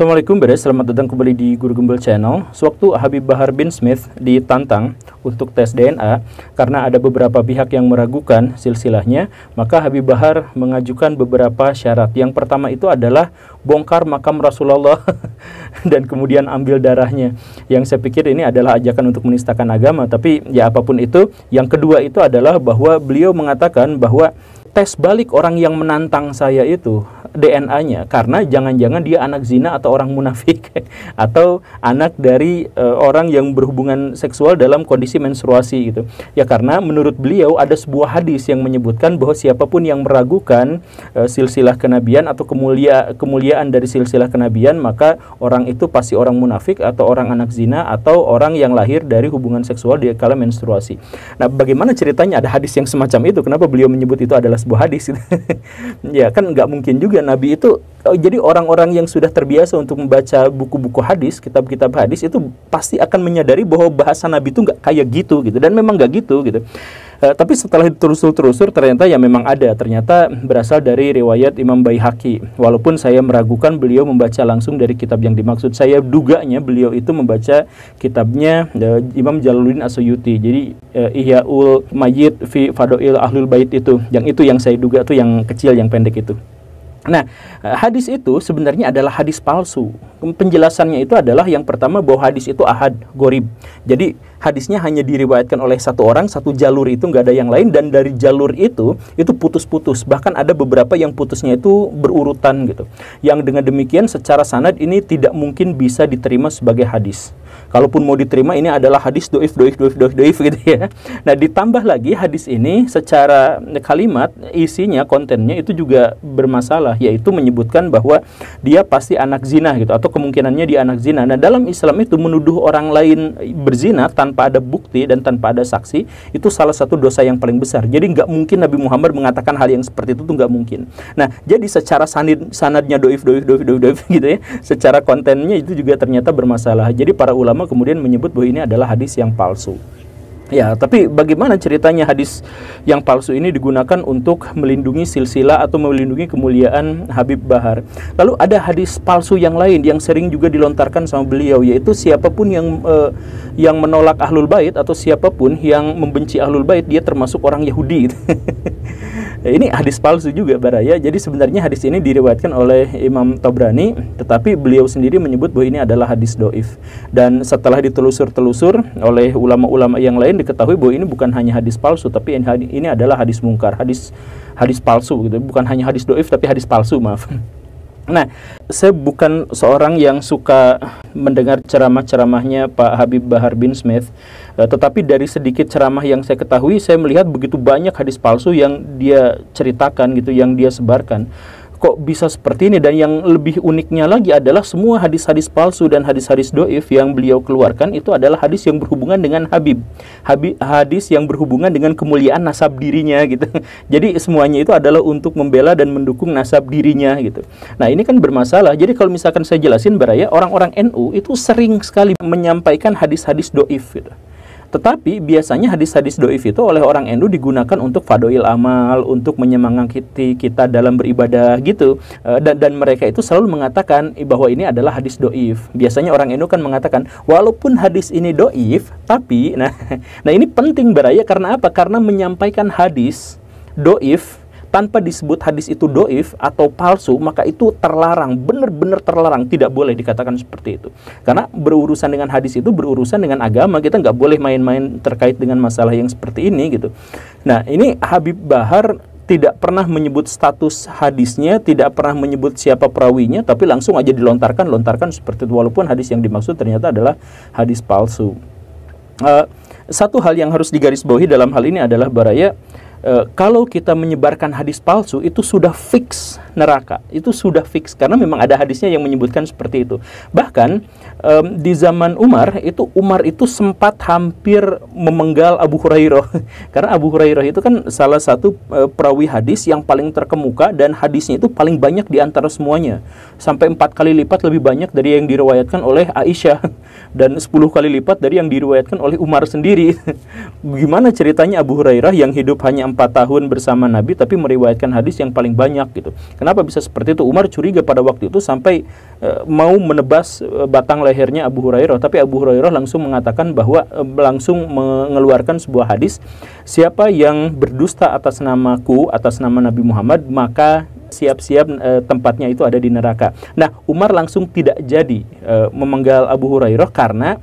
Assalamualaikum beres, selamat datang kembali di Guru Gembel Channel. Sewaktu Habib Bahar bin Smith ditantang untuk tes DNA karena ada beberapa pihak yang meragukan silsilahnya, maka Habib Bahar mengajukan beberapa syarat. Yang pertama itu adalah bongkar makam Rasulullah dan kemudian ambil darahnya. Yang saya pikir ini adalah ajakan untuk menistakan agama, tapi ya apapun itu. Yang kedua itu adalah bahwa beliau mengatakan bahwa tes balik orang yang menantang saya itu DNA-nya, karena jangan-jangan dia anak zina atau orang munafik atau anak dari orang yang berhubungan seksual dalam kondisi menstruasi gitu. Ya karena menurut beliau ada sebuah hadis yang menyebutkan bahwa siapapun yang meragukan silsilah kenabian atau kemuliaan dari silsilah kenabian, maka orang itu pasti orang munafik atau orang anak zina atau orang yang lahir dari hubungan seksual di kala menstruasi. Nah, bagaimana ceritanya ada hadis yang semacam itu? Kenapa beliau menyebut itu adalah sebuah hadis? Ya kan nggak mungkin juga Nabi itu, jadi orang-orang yang sudah terbiasa untuk membaca buku-buku hadis, kitab-kitab hadis itu pasti akan menyadari bahwa bahasa Nabi itu nggak kayak gitu, dan memang nggak gitu. Tapi setelah ditelusur ternyata ya memang ada, ternyata berasal dari riwayat Imam Baihaqi. Walaupun saya meragukan beliau membaca langsung dari kitab yang dimaksud, saya duganya beliau itu membaca kitabnya Imam Jalaluddin As-Suyuti. Jadi Ihyaul Mayyit fi Fadail Ahlul Bait itu yang saya duga tuh yang kecil, yang pendek itu. Nah, hadis itu sebenarnya adalah hadis palsu. Penjelasannya itu adalah yang pertama bahwa hadis itu ahad, gorib. Jadi hadisnya hanya diriwayatkan oleh satu orang, satu jalur itu nggak ada yang lain, dan dari jalur itu putus-putus. Bahkan ada beberapa yang putusnya itu berurutan gitu. Yang dengan demikian secara sanad ini tidak mungkin bisa diterima sebagai hadis. Kalaupun mau diterima, ini adalah hadis doif gitu ya. Nah, ditambah lagi hadis ini secara kalimat, isinya, kontennya itu juga bermasalah, yaitu menyebutkan bahwa dia pasti anak zina gitu, atau kemungkinannya dia anak zina. Nah, dalam Islam itu menuduh orang lain berzina tanpa ada bukti dan tanpa ada saksi, itu salah satu dosa yang paling besar. Jadi nggak mungkin Nabi Muhammad mengatakan hal yang seperti itu tuh nggak mungkin. Nah, jadi secara sanadnya doif gitu ya, secara kontennya itu juga ternyata bermasalah. Jadi para ulama kemudian menyebut bahwa ini adalah hadis yang palsu. Ya, tapi bagaimana ceritanya hadis yang palsu ini digunakan untuk melindungi silsilah atau melindungi kemuliaan Habib Bahar? Lalu ada hadis palsu yang lain yang sering juga dilontarkan sama beliau, yaitu siapapun yang menolak Ahlul Bait atau siapapun yang membenci Ahlul Bait, dia termasuk orang Yahudi. Ini hadis palsu juga, Baraya. Jadi sebenarnya hadis ini diriwayatkan oleh Imam Tabrani, tetapi beliau sendiri menyebut bahwa ini adalah hadis doif. Dan setelah ditelusur oleh ulama-ulama yang lain, diketahui bahwa ini bukan hanya hadis palsu, tapi ini adalah hadis mungkar, hadis palsu gitu. Bukan hanya hadis doif, tapi hadis palsu, maaf. Nah, saya bukan seorang yang suka mendengar ceramah-ceramahnya Pak Habib Bahar bin Smith, tetapi dari sedikit ceramah yang saya ketahui, saya melihat begitu banyak hadis palsu yang dia ceritakan gitu, yang dia sebarkan. Kok bisa seperti ini? Dan yang lebih uniknya lagi adalah semua hadis-hadis palsu dan hadis-hadis doif yang beliau keluarkan itu adalah hadis yang berhubungan dengan hadis yang berhubungan dengan kemuliaan nasab dirinya gitu. Jadi semuanya itu adalah untuk membela dan mendukung nasab dirinya gitu. Nah, ini kan bermasalah. Jadi kalau misalkan saya jelasin, Baraya, orang-orang NU itu sering sekali menyampaikan hadis-hadis doif gitu. Tetapi biasanya hadis-hadis doif itu oleh orang NU digunakan untuk fadail amal, untuk menyemangati kita dalam beribadah gitu. Dan mereka itu selalu mengatakan bahwa ini adalah hadis doif. Biasanya orang NU kan mengatakan, walaupun hadis ini doif, tapi nah ini penting, Baraya, karena apa? Karena menyampaikan hadis doif tanpa disebut hadis itu doif atau palsu, maka itu terlarang, benar-benar terlarang, tidak boleh dikatakan seperti itu. Karena berurusan dengan hadis itu berurusan dengan agama, kita nggak boleh main-main terkait dengan masalah yang seperti ini gitu. Nah, ini Habib Bahar tidak pernah menyebut status hadisnya, tidak pernah menyebut siapa perawinya, tapi langsung aja dilontarkan seperti itu, walaupun hadis yang dimaksud ternyata adalah hadis palsu. Satu hal yang harus digarisbawahi dalam hal ini adalah, Baraya, kalau kita menyebarkan hadis palsu itu sudah fix neraka, itu sudah fix, karena memang ada hadisnya yang menyebutkan seperti itu. Bahkan di zaman Umar itu sempat hampir memenggal Abu Hurairah karena Abu Hurairah itu kan salah satu perawi hadis yang paling terkemuka, dan hadisnya itu paling banyak di antara semuanya, sampai 4 kali lipat lebih banyak dari yang diriwayatkan oleh Aisyah dan 10 kali lipat dari yang diriwayatkan oleh Umar sendiri. Gimana ceritanya Abu Hurairah yang hidup hanya 4 tahun bersama Nabi tapi meriwayatkan hadis yang paling banyak gitu? Kenapa? Kenapa bisa seperti itu? Umar curiga pada waktu itu sampai mau menebas batang lehernya Abu Hurairah, tapi Abu Hurairah langsung mengatakan bahwa langsung mengeluarkan sebuah hadis, siapa yang berdusta atas namaku, atas nama Nabi Muhammad, maka siap-siap tempatnya itu ada di neraka. Nah, Umar langsung tidak jadi memenggal Abu Hurairah karena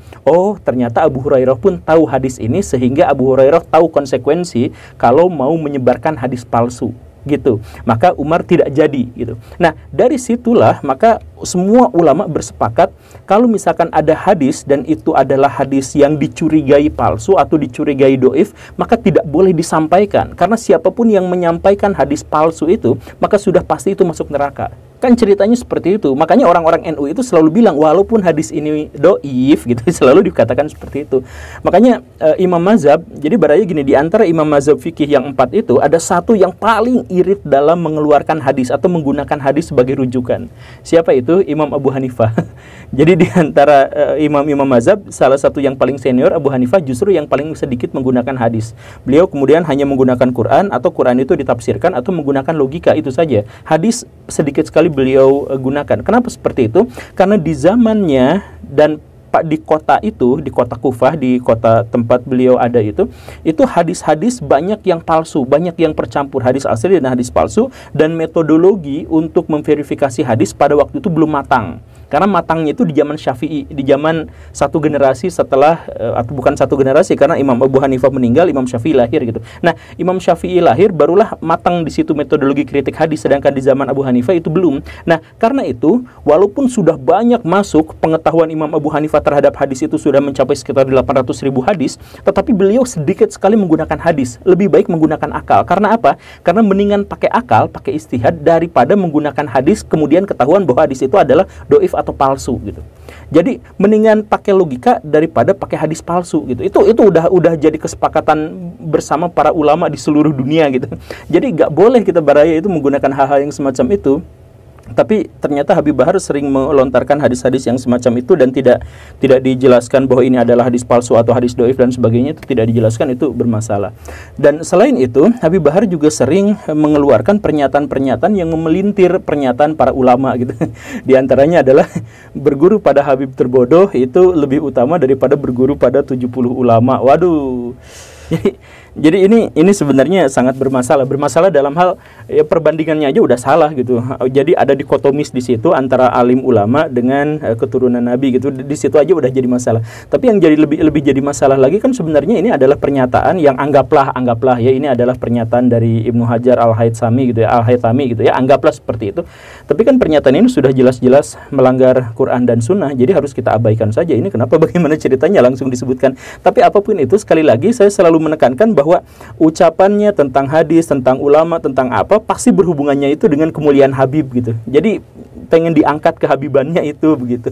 ternyata Abu Hurairah pun tahu hadis ini, sehingga Abu Hurairah tahu konsekuensi kalau mau menyebarkan hadis palsu gitu. Maka Umar tidak jadi gitu. Nah, dari situlah maka semua ulama bersepakat kalau misalkan ada hadis dan itu adalah hadis yang dicurigai palsu atau dicurigai doif, maka tidak boleh disampaikan, karena siapapun yang menyampaikan hadis palsu itu maka sudah pasti itu masuk neraka. Kan ceritanya seperti itu. Makanya orang-orang NU itu selalu bilang walaupun hadis ini doif gitu, selalu dikatakan seperti itu. Makanya imam mazhab, jadi baraya gini, di antara imam mazhab fikih yang 4 itu ada satu yang paling irit dalam mengeluarkan hadis atau menggunakan hadis sebagai rujukan. Siapa itu? Imam Abu Hanifah. Jadi di antara imam-imam mazhab, salah satu yang paling senior Abu Hanifah justru yang paling sedikit menggunakan hadis. Beliau kemudian hanya menggunakan Quran, atau Quran itu ditafsirkan atau menggunakan logika, itu saja. Hadis sedikit sekali beliau gunakan. Kenapa seperti itu? Karena di zamannya dan di kota itu, di kota Kufah, di kota tempat beliau ada itu hadis-hadis banyak yang palsu, banyak yang percampur hadis asli dan hadis palsu, dan metodologi untuk memverifikasi hadis pada waktu itu belum matang. Karena matangnya itu di zaman Syafi'i, di zaman satu generasi setelah, atau bukan satu generasi, karena Imam Abu Hanifah meninggal, Imam Syafi'i lahir gitu. Nah, Imam Syafi'i lahir, barulah matang di situ metodologi kritik hadis, sedangkan di zaman Abu Hanifah itu belum. Nah, karena itu, walaupun sudah banyak masuk pengetahuan Imam Abu Hanifah terhadap hadis itu sudah mencapai sekitar 800.000 hadis, tetapi beliau sedikit sekali menggunakan hadis. Lebih baik menggunakan akal. Karena apa? Karena mendingan pakai akal, pakai istihad, daripada menggunakan hadis, kemudian ketahuan bahwa hadis itu adalah doif atau palsu gitu. Jadi mendingan pakai logika daripada pakai hadis palsu gitu. Itu udah jadi kesepakatan bersama para ulama di seluruh dunia gitu. Jadi nggak boleh kita baraya itu menggunakan hal-hal yang semacam itu. Tapi ternyata Habib Bahar sering melontarkan hadis-hadis yang semacam itu dan tidak dijelaskan bahwa ini adalah hadis palsu atau hadis doif dan sebagainya, itu tidak dijelaskan, itu bermasalah. Dan selain itu, Habib Bahar juga sering mengeluarkan pernyataan-pernyataan yang memelintir pernyataan para ulama gitu. Di antaranya adalah berguru pada Habib terbodoh itu lebih utama daripada berguru pada 70 ulama. Waduh. Jadi ini sebenarnya sangat bermasalah dalam hal ya, perbandingannya aja udah salah gitu. Jadi ada dikotomis di situ antara alim ulama dengan keturunan Nabi gitu. Di situ aja udah jadi masalah. Tapi yang jadi lebih jadi masalah lagi kan sebenarnya ini adalah pernyataan yang anggaplah ya ini adalah pernyataan dari Ibnu Hajar Al-Haythami gitu ya, Al-Haythami gitu ya, anggaplah seperti itu. Tapi kan pernyataan ini sudah jelas-jelas melanggar Quran dan Sunnah. Jadi harus kita abaikan saja. Ini kenapa, bagaimana ceritanya langsung disebutkan. Tapi apapun itu, sekali lagi saya selalu menekankan bahwa ucapannya tentang hadis, tentang ulama, tentang apa, pasti berhubungannya itu dengan kemuliaan Habib gitu. Jadi pengen diangkat kehabibannya itu begitu.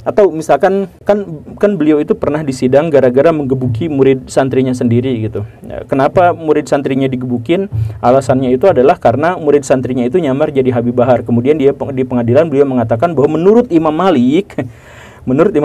Atau misalkan kan beliau itu pernah disidang gara-gara menggebuki murid santrinya sendiri gitu. Kenapa murid santrinya digebukin? Alasannya itu adalah karena murid santrinya itu nyamar jadi Habib Bahar. Kemudian dia di pengadilan beliau mengatakan bahwa menurut Imam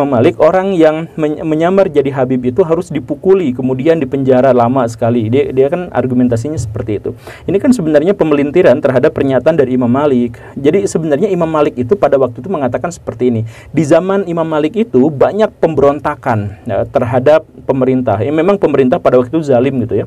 Malik, orang yang menyamar jadi Habib itu harus dipukuli, kemudian dipenjara lama sekali. Dia kan argumentasinya seperti itu. Ini kan sebenarnya pemelintiran terhadap pernyataan dari Imam Malik. Jadi sebenarnya Imam Malik itu pada waktu itu mengatakan seperti ini. Di zaman Imam Malik itu banyak pemberontakan terhadap pemerintah. Memang pemerintah pada waktu itu zalim gitu ya.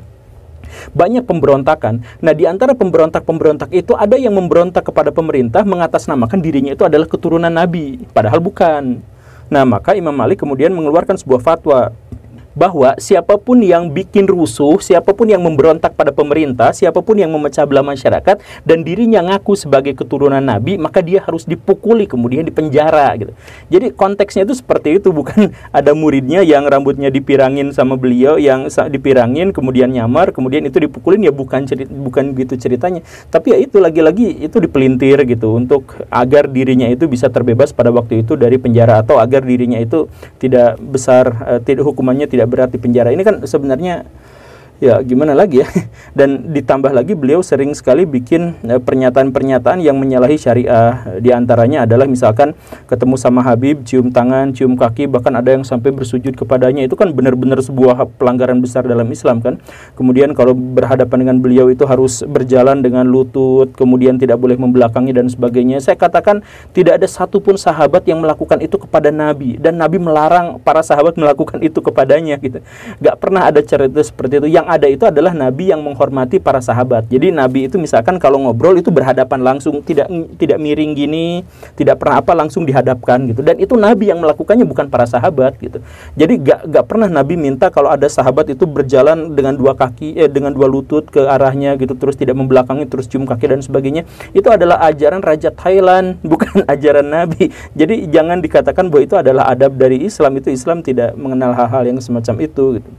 Banyak pemberontakan. Nah, di antara pemberontak-pemberontak itu ada yang memberontak kepada pemerintah mengatasnamakan dirinya itu adalah keturunan Nabi, padahal bukan. Nah, maka Imam Malik kemudian mengeluarkan sebuah fatwa bahwa siapapun yang bikin rusuh, siapapun yang memberontak pada pemerintah, siapapun yang memecah belah masyarakat dan dirinya ngaku sebagai keturunan Nabi, maka dia harus dipukuli kemudian dipenjara gitu. Jadi konteksnya itu seperti itu, bukan ada muridnya yang rambutnya dipirangin sama beliau, yang dipirangin kemudian nyamar, kemudian itu dipukulin, ya bukan gitu ceritanya. Tapi ya itu lagi-lagi itu dipelintir gitu untuk agar dirinya itu bisa terbebas pada waktu itu dari penjara, atau agar dirinya itu tidak besar, hukumannya tidak berat di penjara. Ini kan sebenarnya Ya gimana lagi ya. Dan ditambah lagi beliau sering sekali bikin pernyataan-pernyataan yang menyalahi syariah. Di antaranya adalah misalkan ketemu sama Habib, cium tangan, cium kaki, bahkan ada yang sampai bersujud kepadanya. Itu kan benar-benar sebuah pelanggaran besar dalam Islam kan. Kemudian kalau berhadapan dengan beliau itu harus berjalan dengan lutut, kemudian tidak boleh membelakangi dan sebagainya. Saya katakan tidak ada satupun sahabat yang melakukan itu kepada Nabi, dan Nabi melarang para sahabat melakukan itu kepadanya gitu. Gak pernah ada cerita seperti itu. Yang ada itu adalah Nabi yang menghormati para sahabat. Jadi Nabi itu misalkan kalau ngobrol itu berhadapan langsung, tidak miring gini, tidak pernah apa, langsung dihadapkan gitu. Dan itu Nabi yang melakukannya, bukan para sahabat gitu. Jadi gak pernah Nabi minta kalau ada sahabat itu berjalan dengan dua kaki, dengan dua lutut ke arahnya gitu, terus tidak membelakangi, terus cium kaki dan sebagainya. Itu adalah ajaran Raja Thailand, bukan ajaran Nabi. Jadi jangan dikatakan bahwa itu adalah adab dari Islam. Itu Islam tidak mengenal hal-hal yang semacam itu gitu.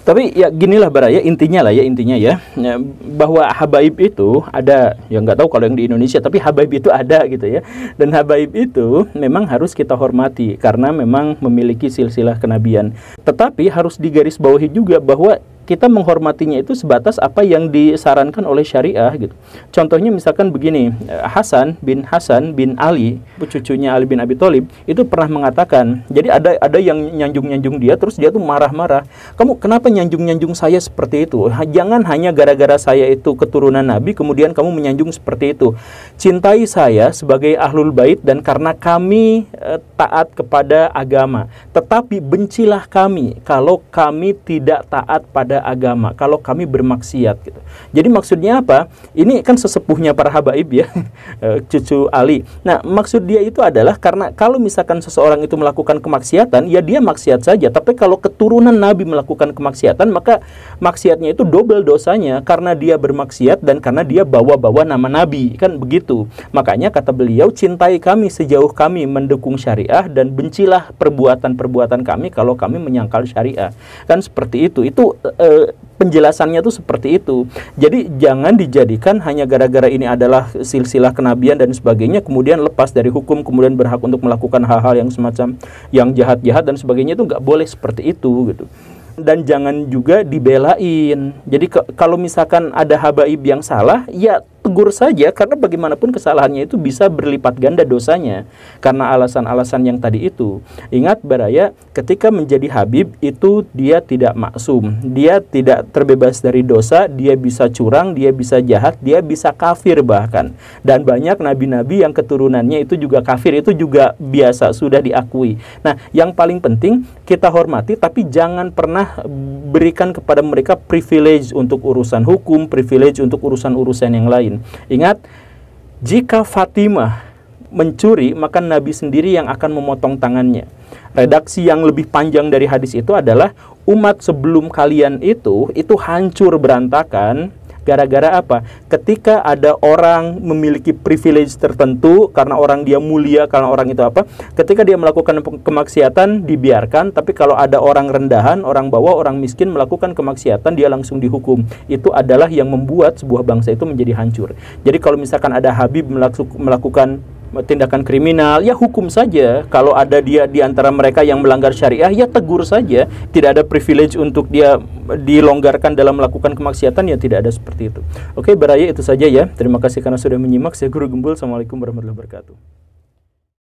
Tapi ya ginilah Baraya, intinya ya, bahwa habaib itu ada, ya nggak tahu kalau yang di Indonesia, tapi habaib itu ada gitu ya. Dan habaib itu memang harus kita hormati karena memang memiliki silsilah kenabian. Tetapi harus digarisbawahi juga bahwa kita menghormatinya itu sebatas apa yang disarankan oleh syariah gitu. Contohnya misalkan begini, Hasan bin Ali, cucunya Ali bin Abi Thalib, itu pernah mengatakan, jadi ada yang nyanjung-nyanjung dia, terus dia tuh marah-marah. Kamu kenapa nyanjung-nyanjung saya seperti itu? Jangan hanya gara-gara saya itu keturunan Nabi, kemudian kamu menyanjung seperti itu. Cintai saya sebagai ahlul bait dan karena kami taat kepada agama. Tetapi bencilah kami kalau kami tidak taat pada agama, kalau kami bermaksiat gitu. Jadi maksudnya apa? Ini kan sesepuhnya para habaib ya, cucu Ali. Nah, maksud dia itu adalah karena kalau misalkan seseorang itu melakukan kemaksiatan, ya dia maksiat saja. Tapi kalau keturunan Nabi melakukan kemaksiatan, maka maksiatnya itu double dosanya karena dia bermaksiat dan karena dia bawa-bawa nama Nabi, kan begitu. Makanya kata beliau, cintai kami sejauh kami mendukung syariah dan bencilah perbuatan-perbuatan kami kalau kami menyangkal syariah. Kan seperti itu. Itu penjelasannya tuh seperti itu. Jadi jangan dijadikan hanya gara-gara ini adalah silsilah kenabian dan sebagainya, kemudian lepas dari hukum, kemudian berhak untuk melakukan hal-hal yang semacam yang jahat-jahat dan sebagainya. Itu nggak boleh seperti itu gitu. Dan jangan juga dibelain. Jadi kalau misalkan ada habaib yang salah, ya tegur saja, karena bagaimanapun kesalahannya itu bisa berlipat ganda dosanya karena alasan-alasan yang tadi itu. Ingat Baraya, ketika menjadi habib itu dia tidak maksum, dia tidak terbebas dari dosa, dia bisa curang, dia bisa jahat, dia bisa kafir bahkan. Dan banyak nabi-nabi yang keturunannya itu juga kafir, itu juga biasa, sudah diakui. Nah, yang paling penting kita hormati, tapi jangan pernah berikan kepada mereka privilege untuk urusan hukum, privilege untuk urusan-urusan yang lain. Ingat, jika Fatimah mencuri, maka Nabi sendiri yang akan memotong tangannya. Redaksi yang lebih panjang dari hadis itu adalah umat sebelum kalian itu hancur berantakan. Gara-gara apa? Ketika ada orang memiliki privilege tertentu, karena orang dia mulia, karena orang itu apa? Ketika dia melakukan kemaksiatan, dibiarkan. Tapi kalau ada orang rendahan, orang bawah, orang miskin melakukan kemaksiatan, dia langsung dihukum. Itu adalah yang membuat sebuah bangsa itu menjadi hancur. Jadi kalau misalkan ada habib melakukan tindakan kriminal, ya hukum saja. Kalau ada dia di antara mereka yang melanggar syariah, ya tegur saja. Tidak ada privilege untuk dia dilonggarkan dalam melakukan kemaksiatan, ya tidak ada seperti itu. Oke, Baraya, itu saja ya. Terima kasih karena sudah menyimak. Saya Guru Gembul. Assalamualaikum warahmatullahi wabarakatuh.